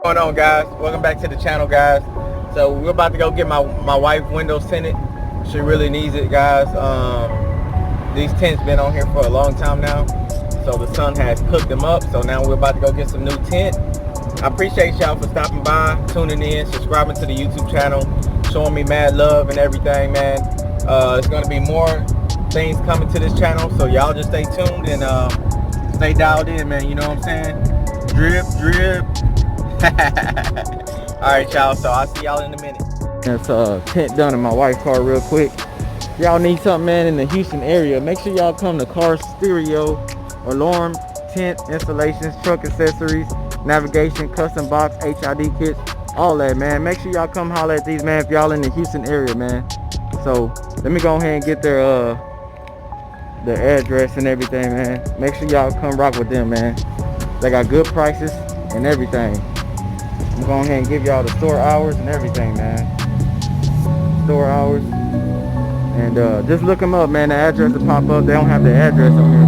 What's going on, guys? Welcome back to the channel, guys. So we're about to go get my wife windows tinted. She really needs it, guys. These tints been on here for a long time now, so the sun has cooked them up. So now we're about to go get some new tint. I appreciate y'all for stopping by, tuning in, subscribing to the YouTube channel, showing me mad love and everything, man. It's gonna be more things coming to this channel, so y'all just stay tuned and stay dialed in, man. You know what I'm saying? Drip, drip. Alright, y'all, so I'll see y'all in a minute. It's tint done in my wife's car real quick. Y'all need something, man, in the Houston area, make sure y'all come to Car Stereo, alarm, tint, installations, truck accessories, navigation, custom box, HID kits, all that, man. Make sure y'all come holler at these, man, if y'all in the Houston area, man. So let me go ahead and get their address and everything, man. Make sure y'all come rock with them, man. They got good prices and everything. I'm going ahead and give y'all the store hours and everything, man. Store hours. And just look them up, man. The address will pop up. They don't have the address on here,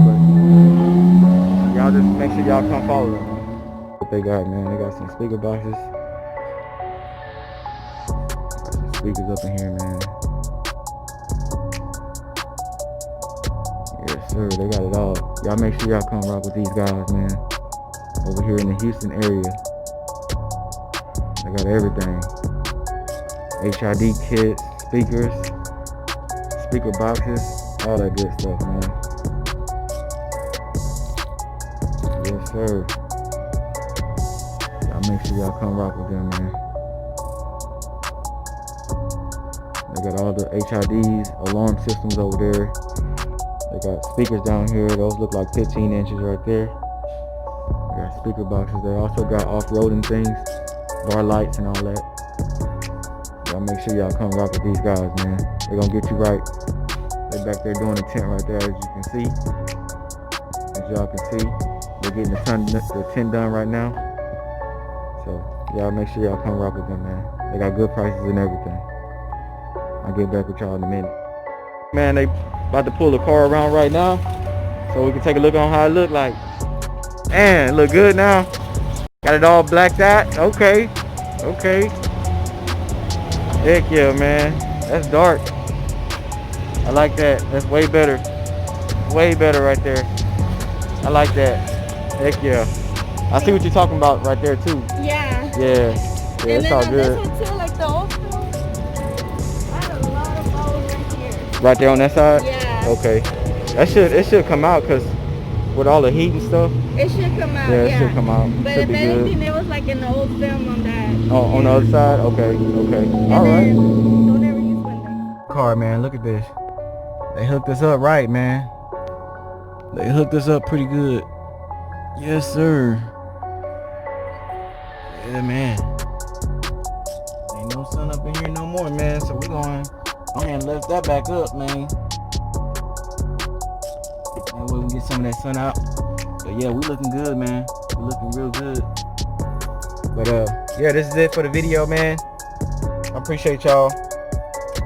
but y'all just make sure y'all come follow them. What they got, man, they got some speaker boxes. Got some speakers up in here, man. Yes, sir. They got it all. Y'all make sure y'all come rock with these guys, man. Over here in the Houston area. They got everything. HID kits, speakers, speaker boxes, all that good stuff, man. Yes, sir. Y'all make sure y'all come rock with them, man. They got all the HIDs, alarm systems over there. They got speakers down here. Those look like 15 inches right there. They got speaker boxes. They also got off-roading things, bar lights and all that. Y'all make sure y'all come rock with these guys, man. They're gonna get you right. They're back there doing the tent right there, as you can see. As y'all can see, they're getting the tent done right now. So y'all make sure y'all come rock with them, man. They got good prices and everything. I'll get back with y'all in a minute. Man, they about to pull the car around right now, so we can take a look on how it look like. Man, it look good now. Got it all blacked out. Okay. Okay. Heck yeah, man. That's dark. I like that. That's way better. Way better right there. I like that. Heck yeah. I see what you're talking about right there too. Yeah. Yeah. Yeah, it's all good. This one too, like the old school. I had a lot of balls right here. Right there on that side? Yeah. Okay. It should come out, because with all the heat and stuff. It should come out. Yeah, it should come out. But should if be anything, good. it was like an old film on that. Oh, on the other side? Okay. Okay. All right. Don't ever use windows. Car, man, look at this. They hooked us up right, man. They hooked us up pretty good. Yes, sir. Yeah, man. Ain't no sun up in here no more, man. So we're going to lift that back up, man. And we can get some of that sun out. But yeah, we looking good, man. We looking real good. But yeah, this is it for the video, man. I appreciate y'all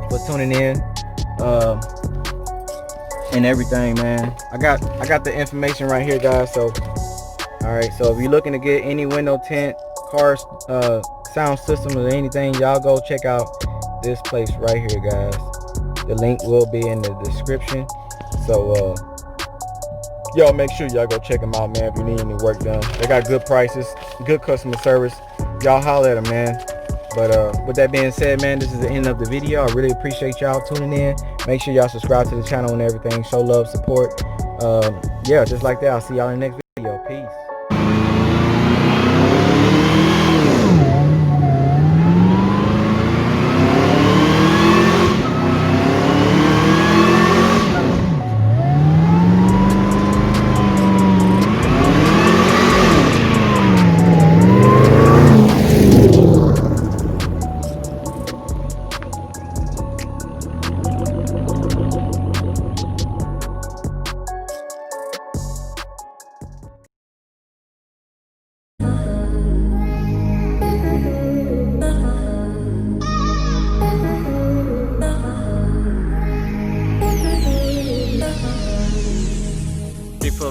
for tuning in. And everything, man. I got the information right here, guys. So all right, so if you're looking to get any window tint, car sound system, or anything, y'all go check out this place right here, guys. The link will be in the description. So y'all make sure y'all go check them out, man, if you need any work done. They got good prices, good customer service. Y'all holler at them, man. But with that being said, man, this is the end of the video. I really appreciate y'all tuning in. Make sure y'all subscribe to the channel and everything. Show love, support. Yeah, just like that. I'll see y'all in the next video. Peace.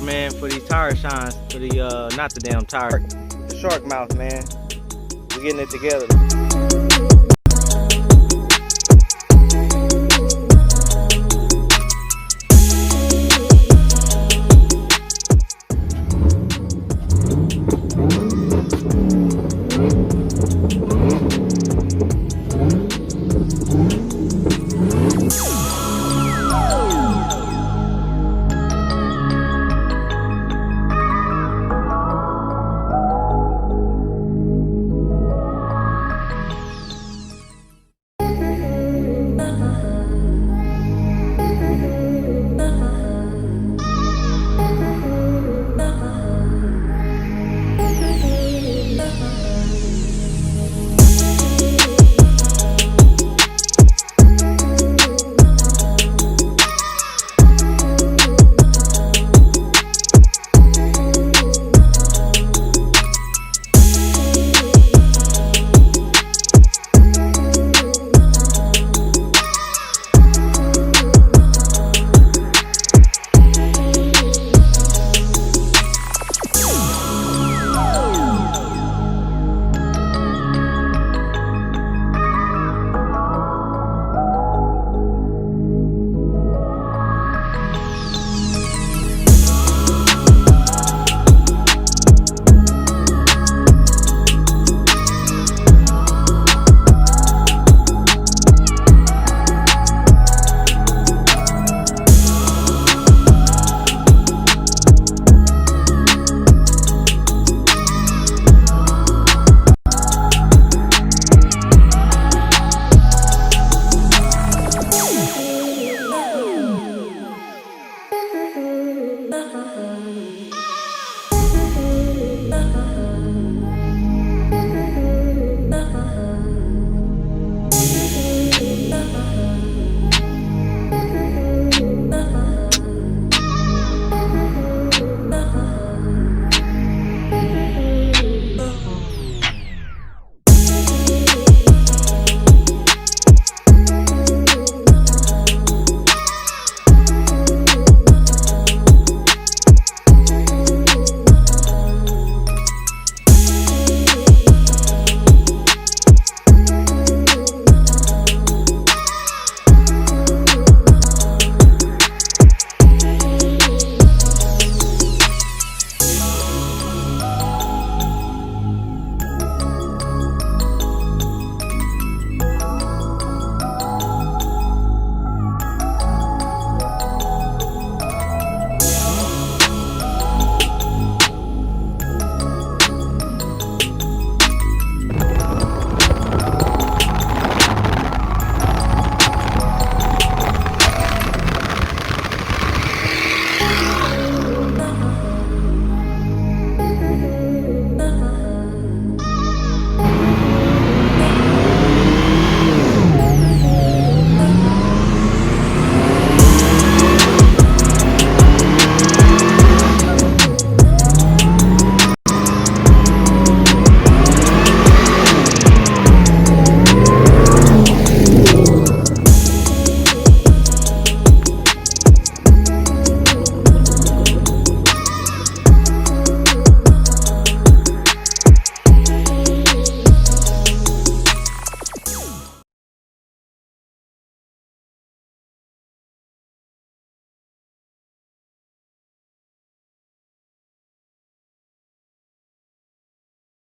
Man, for these tire shines, for the not the damn tire, the shark mouth, man. We getting it together.